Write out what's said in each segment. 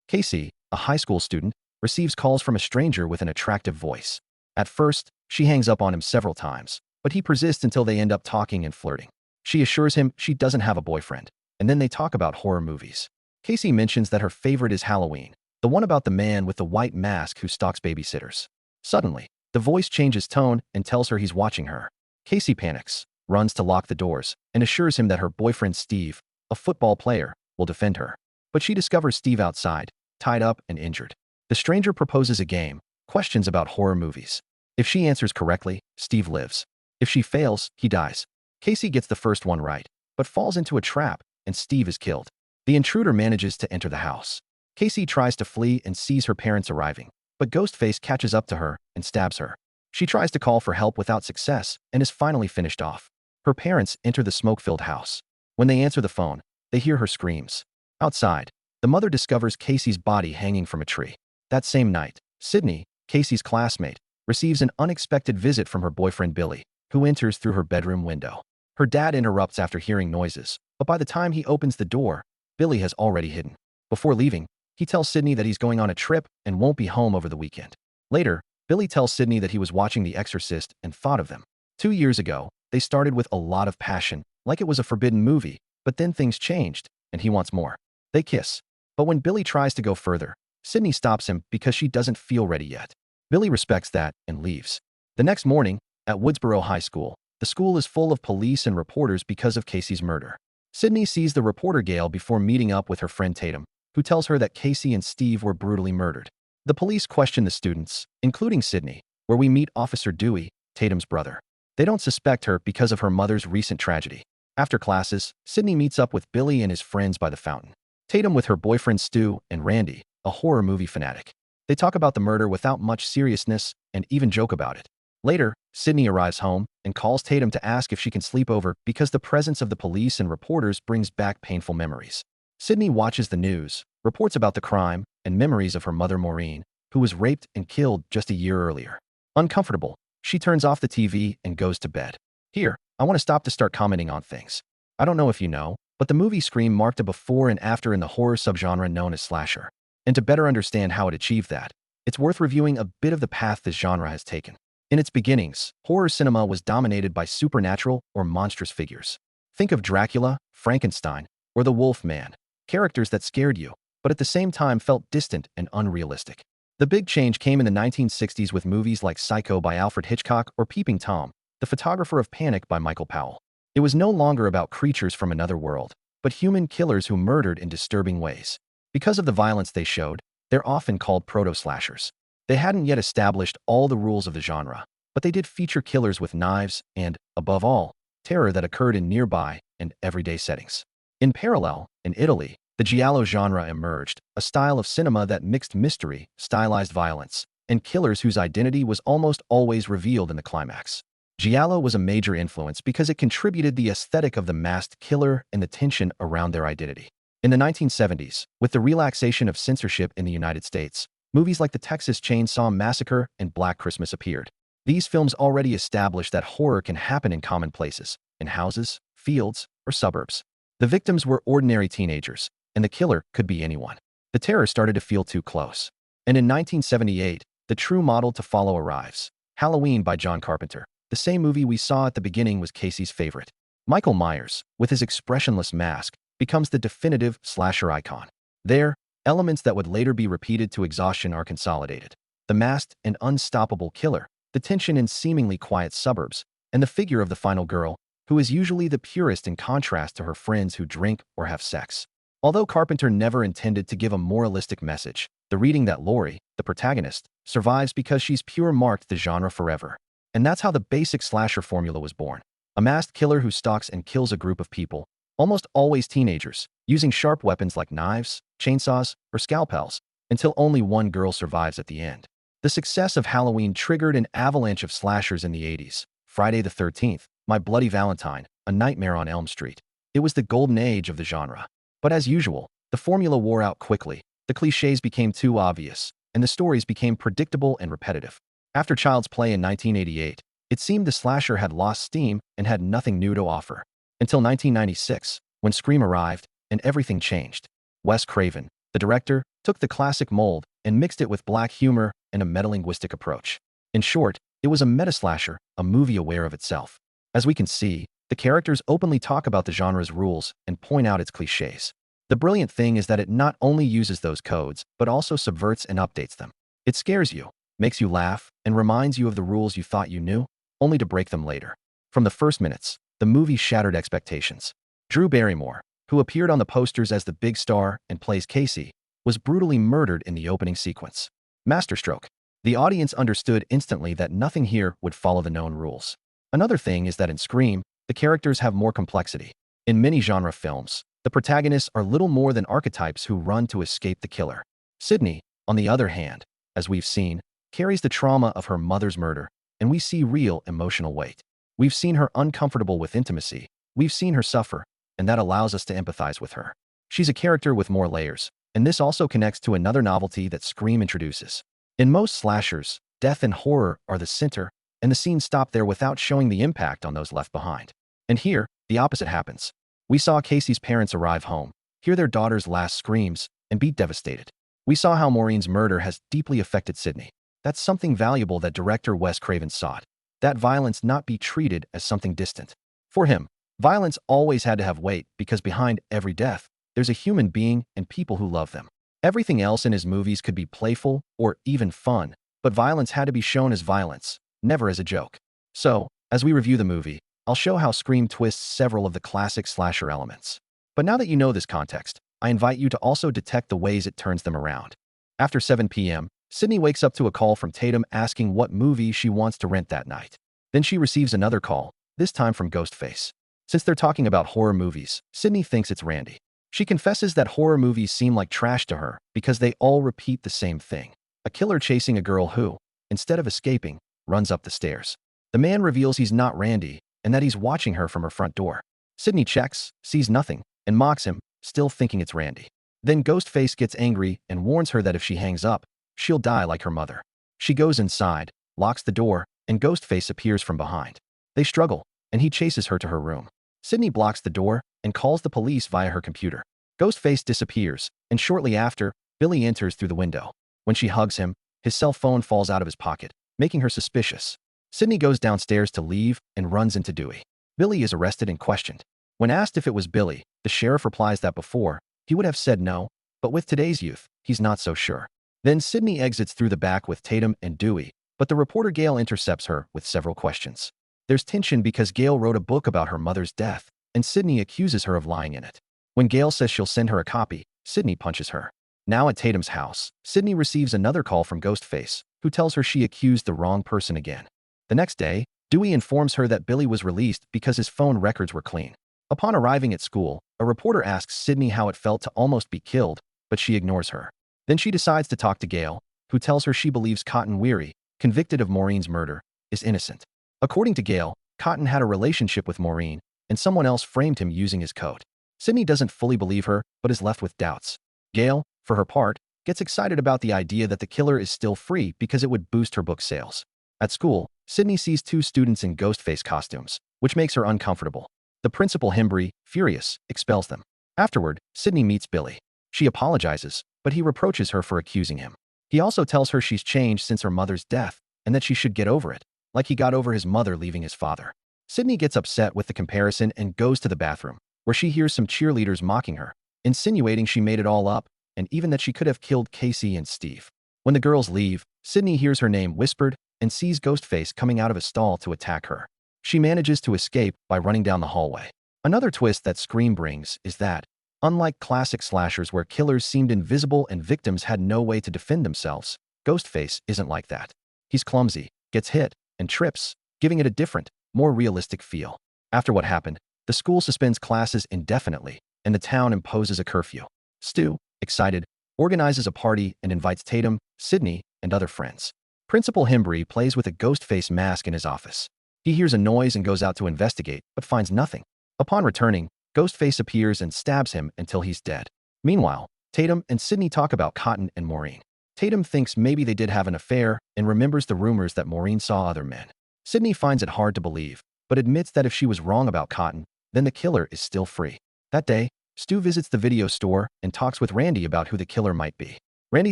Casey, a high school student, receives calls from a stranger with an attractive voice. At first, she hangs up on him several times, but he persists until they end up talking and flirting. She assures him she doesn't have a boyfriend, and then they talk about horror movies. Casey mentions that her favorite is Halloween, the one about the man with the white mask who stalks babysitters. Suddenly, the voice changes tone and tells her he's watching her. Casey panics, runs to lock the doors, and assures him that her boyfriend Steve, a football player, will defend her. But she discovers Steve outside, tied up and injured. The stranger proposes a game, questions about horror movies. If she answers correctly, Steve lives. If she fails, he dies. Casey gets the first one right, but falls into a trap, and Steve is killed. The intruder manages to enter the house. Casey tries to flee and sees her parents arriving, but Ghostface catches up to her and stabs her. She tries to call for help without success and is finally finished off. Her parents enter the smoke-filled house. When they answer the phone, they hear her screams. Outside, the mother discovers Casey's body hanging from a tree. That same night, Sydney, Casey's classmate, receives an unexpected visit from her boyfriend Billy, who enters through her bedroom window. Her dad interrupts after hearing noises, but by the time he opens the door, Billy has already hidden. Before leaving, he tells Sydney that he's going on a trip and won't be home over the weekend. Later, Billy tells Sydney that he was watching The Exorcist and thought of them. 2 years ago, they started with a lot of passion, like it was a forbidden movie, but then things changed, and he wants more. They kiss. But when Billy tries to go further, Sydney stops him because she doesn't feel ready yet. Billy respects that and leaves. The next morning, at Woodsboro High School, the school is full of police and reporters because of Casey's murder. Sydney sees the reporter Gail before meeting up with her friend Tatum, who tells her that Casey and Steve were brutally murdered. The police question the students, including Sydney, where we meet Officer Dewey, Tatum's brother. They don't suspect her because of her mother's recent tragedy. After classes, Sydney meets up with Billy and his friends by the fountain. Tatum with her boyfriend Stu and Randy, a horror movie fanatic. They talk about the murder without much seriousness and even joke about it. Later, Sydney arrives home and calls Tatum to ask if she can sleep over because the presence of the police and reporters brings back painful memories. Sydney watches the news, reports about the crime, and memories of her mother Maureen, who was raped and killed just a year earlier. Uncomfortable, she turns off the TV and goes to bed. Here, I want to stop to start commenting on things. I don't know if you know, but the movie Scream marked a before and after in the horror subgenre known as slasher. And to better understand how it achieved that, it's worth reviewing a bit of the path this genre has taken. In its beginnings, horror cinema was dominated by supernatural or monstrous figures. Think of Dracula, Frankenstein, or the Wolf Man, characters that scared you, but at the same time felt distant and unrealistic. The big change came in the 1960s with movies like Psycho by Alfred Hitchcock or Peeping Tom, The Photographer of Panic by Michael Powell. It was no longer about creatures from another world, but human killers who murdered in disturbing ways. Because of the violence they showed, they're often called proto-slashers. They hadn't yet established all the rules of the genre, but they did feature killers with knives and, above all, terror that occurred in nearby and everyday settings. In parallel, in Italy, the giallo genre emerged, a style of cinema that mixed mystery, stylized violence, and killers whose identity was almost always revealed in the climax. Giallo was a major influence because it contributed the aesthetic of the masked killer and the tension around their identity. In the 1970s, with the relaxation of censorship in the United States, movies like The Texas Chainsaw Massacre and Black Christmas appeared. These films already established that horror can happen in common places, in houses, fields, or suburbs. The victims were ordinary teenagers, and the killer could be anyone. The terror started to feel too close. And in 1978, the true model to follow arrives. Halloween by John Carpenter. The same movie we saw at the beginning was Casey's favorite. Michael Myers, with his expressionless mask, becomes the definitive slasher icon. There, elements that would later be repeated to exhaustion are consolidated. The masked and unstoppable killer, the tension in seemingly quiet suburbs, and the figure of the final girl, who is usually the purest in contrast to her friends who drink or have sex. Although Carpenter never intended to give a moralistic message, the reading that Laurie, the protagonist, survives because she's pure marked the genre forever. And that's how the basic slasher formula was born. A masked killer who stalks and kills a group of people, almost always teenagers, using sharp weapons like knives, chainsaws, or scalpels, until only one girl survives at the end. The success of Halloween triggered an avalanche of slashers in the 80s. Friday the 13th, My Bloody Valentine, A Nightmare on Elm Street. It was the golden age of the genre. But as usual, the formula wore out quickly, the cliches became too obvious, and the stories became predictable and repetitive. After Child's Play in 1988, it seemed the slasher had lost steam and had nothing new to offer. Until 1996, when Scream arrived, and everything changed. Wes Craven, the director, took the classic mold and mixed it with black humor and a metalinguistic approach. In short, it was a meta-slasher, a movie aware of itself. As we can see, the characters openly talk about the genre's rules and point out its cliches. The brilliant thing is that it not only uses those codes, but also subverts and updates them. It scares you, makes you laugh, and reminds you of the rules you thought you knew, only to break them later. From the first minutes, the movie shattered expectations. Drew Barrymore, who appeared on the posters as the big star and plays Casey, was brutally murdered in the opening sequence. Masterstroke. The audience understood instantly that nothing here would follow the known rules. Another thing is that in Scream, the characters have more complexity. In many genre films, the protagonists are little more than archetypes who run to escape the killer. Sydney, on the other hand, as we've seen, carries the trauma of her mother's murder, and we see real emotional weight. We've seen her uncomfortable with intimacy, we've seen her suffer, and that allows us to empathize with her. She's a character with more layers, and this also connects to another novelty that Scream introduces. In most slashers, death and horror are the center, and the scenes stop there without showing the impact on those left behind. And here, the opposite happens. We saw Casey's parents arrive home, hear their daughter's last screams, and be devastated. We saw how Maureen's murder has deeply affected Sydney. That's something valuable that director Wes Craven sought. That violence not be treated as something distant. For him, violence always had to have weight because behind every death, there's a human being and people who love them. Everything else in his movies could be playful or even fun, but violence had to be shown as violence, never as a joke. So, as we review the movie, I'll show how Scream twists several of the classic slasher elements. But now that you know this context, I invite you to also detect the ways it turns them around. After 7 p.m., Sydney wakes up to a call from Tatum asking what movie she wants to rent that night. Then she receives another call, this time from Ghostface. Since they're talking about horror movies, Sydney thinks it's Randy. She confesses that horror movies seem like trash to her because they all repeat the same thing. A killer chasing a girl who, instead of escaping, runs up the stairs. The man reveals he's not Randy and that he's watching her from her front door. Sydney checks, sees nothing, and mocks him, still thinking it's Randy. Then Ghostface gets angry and warns her that if she hangs up, she'll die like her mother. She goes inside, locks the door, and Ghostface appears from behind. They struggle, and he chases her to her room. Sydney blocks the door and calls the police via her computer. Ghostface disappears, and shortly after, Billy enters through the window. When she hugs him, his cell phone falls out of his pocket, making her suspicious. Sydney goes downstairs to leave and runs into Dewey. Billy is arrested and questioned. When asked if it was Billy, the sheriff replies that before, he would have said no, but with today's youth, he's not so sure. Then Sydney exits through the back with Tatum and Dewey, but the reporter Gail intercepts her with several questions. There's tension because Gail wrote a book about her mother's death, and Sydney accuses her of lying in it. When Gail says she'll send her a copy, Sydney punches her. Now at Tatum's house, Sydney receives another call from Ghostface, who tells her she accused the wrong person again. The next day, Dewey informs her that Billy was released because his phone records were clean. Upon arriving at school, a reporter asks Sydney how it felt to almost be killed, but she ignores her. Then she decides to talk to Gail, who tells her she believes Cotton Weary, convicted of Maureen's murder, is innocent. According to Gail, Cotton had a relationship with Maureen, and someone else framed him using his coat. Sydney doesn't fully believe her, but is left with doubts. Gail, for her part, gets excited about the idea that the killer is still free because it would boost her book sales. At school, Sydney sees two students in Ghostface costumes, which makes her uncomfortable. The principal, Himbry, furious, expels them. Afterward, Sydney meets Billy. She apologizes, but he reproaches her for accusing him. He also tells her she's changed since her mother's death and that she should get over it, like he got over his mother leaving his father. Sydney gets upset with the comparison and goes to the bathroom, where she hears some cheerleaders mocking her, insinuating she made it all up and even that she could have killed Casey and Steve. When the girls leave, Sydney hears her name whispered and sees Ghostface coming out of a stall to attack her. She manages to escape by running down the hallway. Another twist that Scream brings is that, unlike classic slashers where killers seemed invisible and victims had no way to defend themselves, Ghostface isn't like that. He's clumsy, gets hit, and trips, giving it a different, more realistic feel. After what happened, the school suspends classes indefinitely, and the town imposes a curfew. Stu, excited, organizes a party and invites Tatum, Sydney, and other friends. Principal Himbry plays with a Ghostface mask in his office. He hears a noise and goes out to investigate, but finds nothing. Upon returning, Ghostface appears and stabs him until he's dead. Meanwhile, Tatum and Sydney talk about Cotton and Maureen. Tatum thinks maybe they did have an affair and remembers the rumors that Maureen saw other men. Sydney finds it hard to believe, but admits that if she was wrong about Cotton, then the killer is still free. That day, Stu visits the video store and talks with Randy about who the killer might be. Randy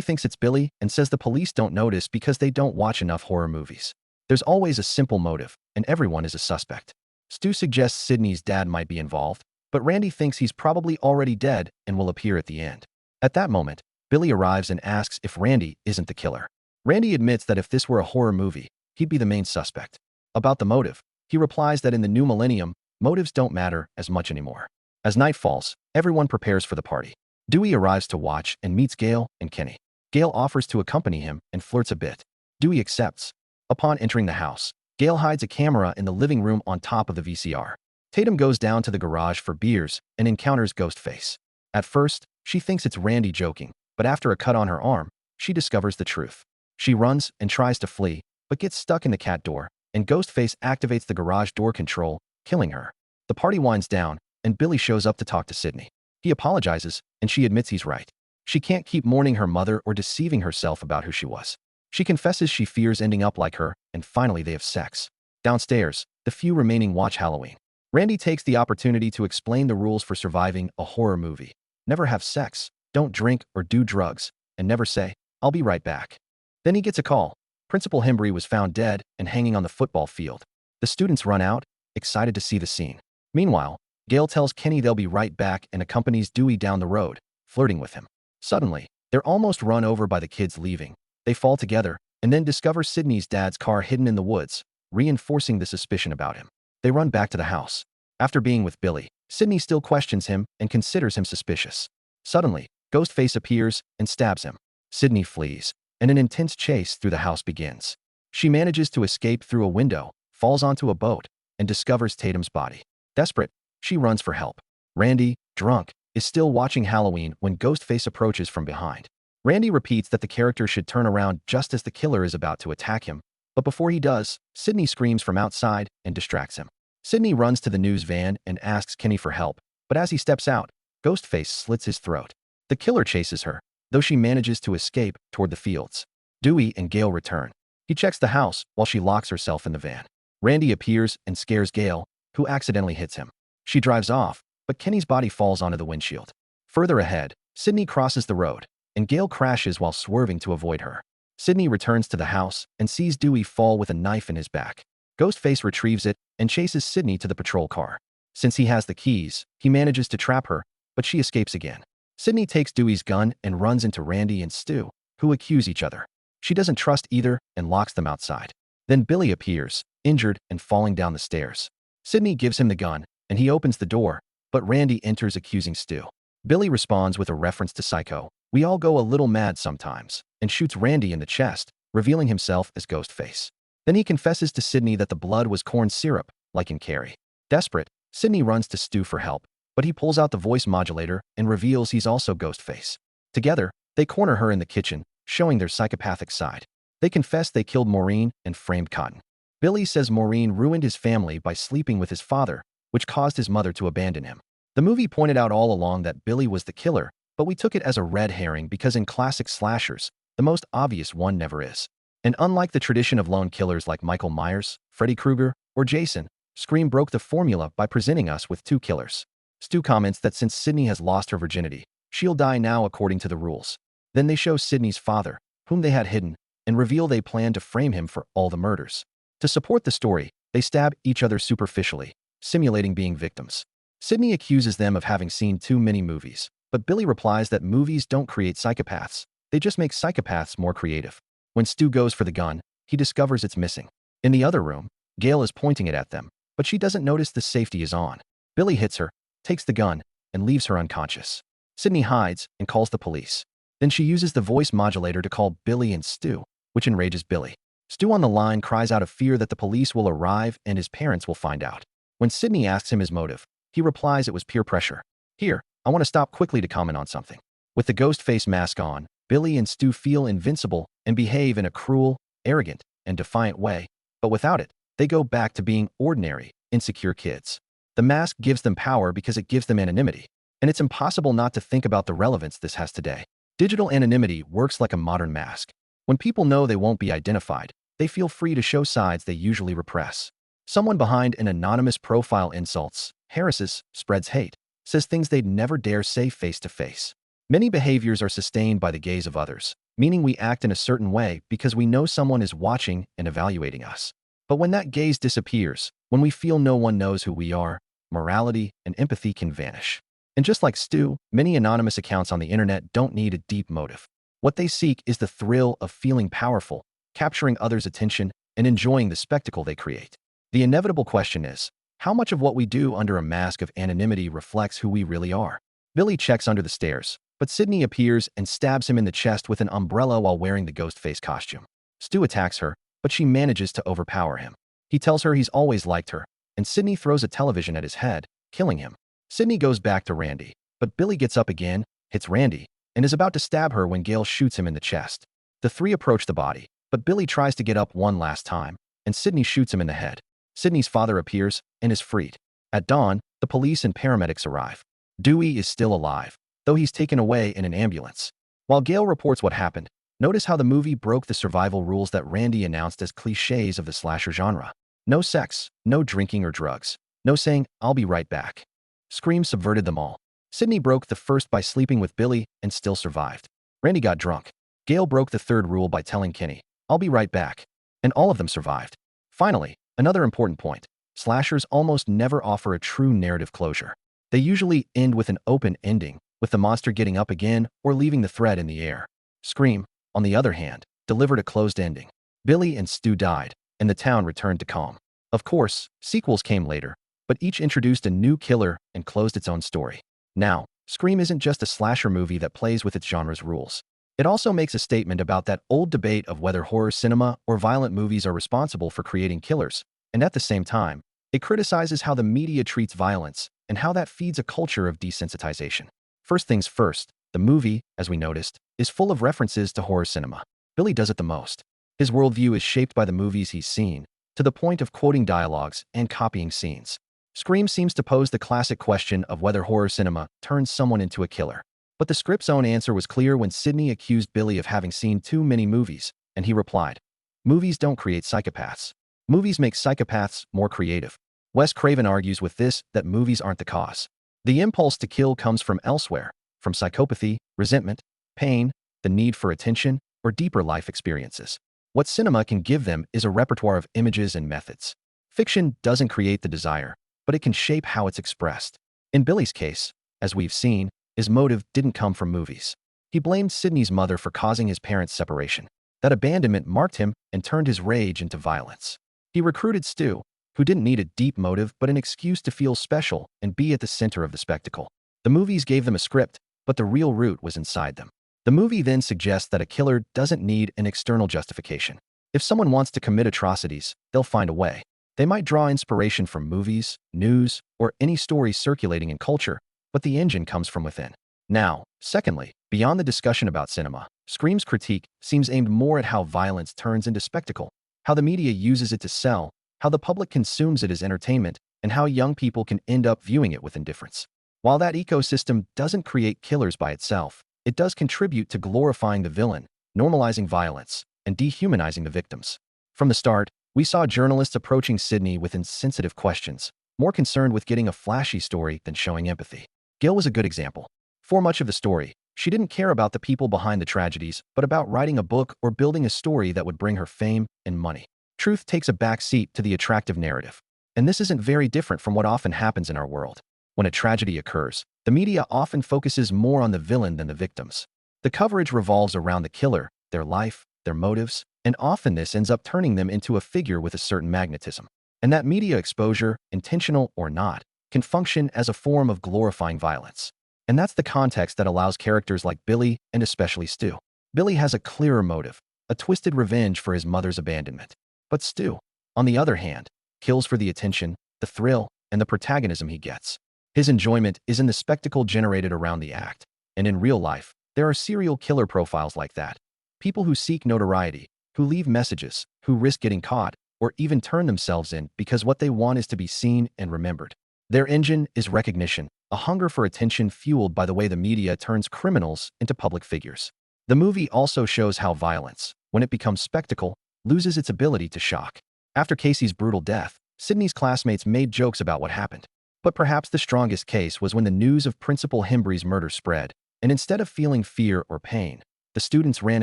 thinks it's Billy and says the police don't notice because they don't watch enough horror movies. There's always a simple motive, and everyone is a suspect. Stu suggests Sydney's dad might be involved, but Randy thinks he's probably already dead and will appear at the end. At that moment, Billy arrives and asks if Randy isn't the killer. Randy admits that if this were a horror movie, he'd be the main suspect. About the motive, he replies that in the new millennium, motives don't matter as much anymore. As night falls, everyone prepares for the party. Dewey arrives to watch and meets Gail and Kenny. Gail offers to accompany him and flirts a bit. Dewey accepts. Upon entering the house, Gail hides a camera in the living room on top of the VCR. Tatum goes down to the garage for beers and encounters Ghostface. At first, she thinks it's Randy joking, but after a cut on her arm, she discovers the truth. She runs and tries to flee, but gets stuck in the cat door, and Ghostface activates the garage door control, killing her. The party winds down, and Billy shows up to talk to Sydney. He apologizes, and she admits he's right. She can't keep mourning her mother or deceiving herself about who she was. She confesses she fears ending up like her, and finally they have sex. Downstairs, the few remaining watch Halloween. Randy takes the opportunity to explain the rules for surviving a horror movie. Never have sex, don't drink or do drugs, and never say, "I'll be right back." Then he gets a call. Principal Hembry was found dead and hanging on the football field. The students run out, excited to see the scene. Meanwhile, Gail tells Kenny they'll be right back and accompanies Dewey down the road, flirting with him. Suddenly, they're almost run over by the kids leaving. They fall together and then discover Sydney's dad's car hidden in the woods, reinforcing the suspicion about him. They run back to the house. After being with Billy, Sydney still questions him and considers him suspicious. Suddenly, Ghostface appears and stabs him. Sydney flees, and an intense chase through the house begins. She manages to escape through a window, falls onto a boat, and discovers Tatum's body. Desperate, she runs for help. Randy, drunk, is still watching Halloween when Ghostface approaches from behind. Randy repeats that the character should turn around just as the killer is about to attack him, but before he does, Sydney screams from outside and distracts him. Sydney runs to the news van and asks Kenny for help, but as he steps out, Ghostface slits his throat. The killer chases her, though she manages to escape toward the fields. Dewey and Gail return. He checks the house while she locks herself in the van. Randy appears and scares Gail, who accidentally hits him. She drives off, but Kenny's body falls onto the windshield. Further ahead, Sydney crosses the road, and Gail crashes while swerving to avoid her. Sydney returns to the house and sees Dewey fall with a knife in his back. Ghostface retrieves it and chases Sydney to the patrol car. Since he has the keys, he manages to trap her, but she escapes again. Sydney takes Dewey's gun and runs into Randy and Stu, who accuse each other. She doesn't trust either and locks them outside. Then Billy appears, injured and falling down the stairs. Sydney gives him the gun, and he opens the door, but Randy enters accusing Stu. Billy responds with a reference to Psycho, "We all go a little mad sometimes," and shoots Randy in the chest, revealing himself as Ghostface. Then he confesses to Sydney that the blood was corn syrup, like in Carrie. Desperate, Sydney runs to Stu for help, but he pulls out the voice modulator and reveals he's also Ghostface. Together, they corner her in the kitchen, showing their psychopathic side. They confess they killed Maureen and framed Cotton. Billy says Maureen ruined his family by sleeping with his father, which caused his mother to abandon him. The movie pointed out all along that Billy was the killer, but we took it as a red herring because in classic slashers, the most obvious one never is. And unlike the tradition of lone killers like Michael Myers, Freddy Krueger, or Jason, Scream broke the formula by presenting us with two killers. Stu comments that since Sydney has lost her virginity, she'll die now according to the rules. Then they show Sydney's father, whom they had hidden, and reveal they plan to frame him for all the murders. To support the story, they stab each other superficially, simulating being victims. Sydney accuses them of having seen too many movies, but Billy replies that movies don't create psychopaths, they just make psychopaths more creative. When Stu goes for the gun, he discovers it's missing. In the other room, Gail is pointing it at them, but she doesn't notice the safety is on. Billy hits her, takes the gun, and leaves her unconscious. Sydney hides and calls the police. Then she uses the voice modulator to call Billy and Stu, which enrages Billy. Stu on the line cries out of fear that the police will arrive and his parents will find out. When Sydney asks him his motive, he replies it was peer pressure. Here, I want to stop quickly to comment on something. With the Ghostface mask on, Billy and Stu feel invincible and behave in a cruel, arrogant, and defiant way, but without it, they go back to being ordinary, insecure kids. The mask gives them power because it gives them anonymity, and it's impossible not to think about the relevance this has today. Digital anonymity works like a modern mask. When people know they won't be identified, they feel free to show sides they usually repress. Someone behind an anonymous profile insults, harasses, spreads hate, says things they'd never dare say face to face. Many behaviors are sustained by the gaze of others, meaning we act in a certain way because we know someone is watching and evaluating us. But when that gaze disappears, when we feel no one knows who we are, morality and empathy can vanish. And just like Stu, many anonymous accounts on the internet don't need a deep motive. What they seek is the thrill of feeling powerful, capturing others' attention, and enjoying the spectacle they create. The inevitable question is, how much of what we do under a mask of anonymity reflects who we really are? Billy checks under the stairs, but Sydney appears and stabs him in the chest with an umbrella while wearing the Ghostface costume. Stu attacks her, but she manages to overpower him. He tells her he's always liked her, and Sydney throws a television at his head, killing him. Sydney goes back to Randy, but Billy gets up again, hits Randy, and is about to stab her when Gail shoots him in the chest. The three approach the body, but Billy tries to get up one last time, and Sydney shoots him in the head. Sydney's father appears and is freed. At dawn, the police and paramedics arrive. Dewey is still alive, though he's taken away in an ambulance. While Gail reports what happened, notice how the movie broke the survival rules that Randy announced as cliches of the slasher genre. No sex, no drinking or drugs, no saying, "I'll be right back." Scream subverted them all. Sydney broke the first by sleeping with Billy and still survived. Randy got drunk. Gail broke the third rule by telling Kenny, "I'll be right back." And all of them survived. Finally, another important point. Slashers almost never offer a true narrative closure. They usually end with an open ending, with the monster getting up again or leaving the thread in the air. Scream, on the other hand, delivered a closed ending. Billy and Stu died, and the town returned to calm. Of course, sequels came later, but each introduced a new killer and closed its own story. Now, Scream isn't just a slasher movie that plays with its genre's rules. It also makes a statement about that old debate of whether horror cinema or violent movies are responsible for creating killers, and at the same time, it criticizes how the media treats violence and how that feeds a culture of desensitization. First things first, the movie, as we noticed, is full of references to horror cinema. Billy does it the most. His worldview is shaped by the movies he's seen, to the point of quoting dialogues and copying scenes. Scream seems to pose the classic question of whether horror cinema turns someone into a killer. But the script's own answer was clear when Sydney accused Billy of having seen too many movies, and he replied, "Movies don't create psychopaths. Movies make psychopaths more creative." Wes Craven argues with this that movies aren't the cause. The impulse to kill comes from elsewhere, from psychopathy, resentment, pain, the need for attention, or deeper life experiences. What cinema can give them is a repertoire of images and methods. Fiction doesn't create the desire, but it can shape how it's expressed. In Billy's case, as we've seen, his motive didn't come from movies. He blamed Sydney's mother for causing his parents' separation. That abandonment marked him and turned his rage into violence. He recruited Stu, who didn't need a deep motive but an excuse to feel special and be at the center of the spectacle. The movies gave them a script, but the real root was inside them. The movie then suggests that a killer doesn't need an external justification. If someone wants to commit atrocities, they'll find a way. They might draw inspiration from movies, news, or any story circulating in culture, but the engine comes from within. Now, secondly, beyond the discussion about cinema, Scream's critique seems aimed more at how violence turns into spectacle, how the media uses it to sell, how the public consumes it as entertainment, and how young people can end up viewing it with indifference. While that ecosystem doesn't create killers by itself, it does contribute to glorifying the villain, normalizing violence, and dehumanizing the victims. From the start, we saw journalists approaching Sydney with insensitive questions, more concerned with getting a flashy story than showing empathy. Gail was a good example. For much of the story, she didn't care about the people behind the tragedies, but about writing a book or building a story that would bring her fame and money. Truth takes a back seat to the attractive narrative. And this isn't very different from what often happens in our world. When a tragedy occurs, the media often focuses more on the villain than the victims. The coverage revolves around the killer, their life, their motives, and often this ends up turning them into a figure with a certain magnetism. And that media exposure, intentional or not, can function as a form of glorifying violence. And that's the context that allows characters like Billy and especially Stu. Billy has a clearer motive, a twisted revenge for his mother's abandonment. But Stu, on the other hand, kills for the attention, the thrill, and the protagonism he gets. His enjoyment is in the spectacle generated around the act. And in real life, there are serial killer profiles like that. People who seek notoriety, who leave messages, who risk getting caught, or even turn themselves in because what they want is to be seen and remembered. Their engine is recognition, a hunger for attention fueled by the way the media turns criminals into public figures. The movie also shows how violence, when it becomes spectacle, loses its ability to shock. After Casey's brutal death, Sydney's classmates made jokes about what happened. But perhaps the strongest case was when the news of Principal Hembree's murder spread, And instead of feeling fear or pain, the students ran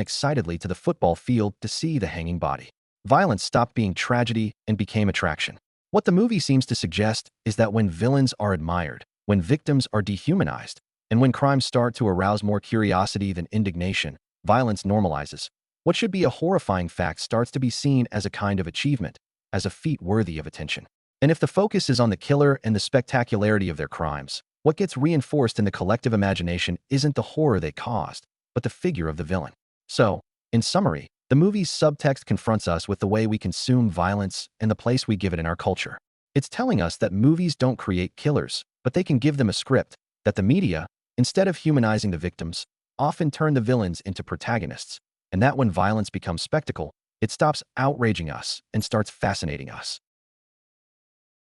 excitedly to the football field to see the hanging body. Violence stopped being tragedy and became attraction. What the movie seems to suggest is that when villains are admired, when victims are dehumanized, and when crimes start to arouse more curiosity than indignation, violence normalizes. What should be a horrifying fact starts to be seen as a kind of achievement, as a feat worthy of attention. And if the focus is on the killer and the spectacularity of their crimes, what gets reinforced in the collective imagination isn't the horror they caused, but the figure of the villain. So, in summary, the movie's subtext confronts us with the way we consume violence and the place we give it in our culture. It's telling us that movies don't create killers, but they can give them a script, that the media, instead of humanizing the victims, often turn the villains into protagonists, and that when violence becomes spectacle, it stops outraging us and starts fascinating us.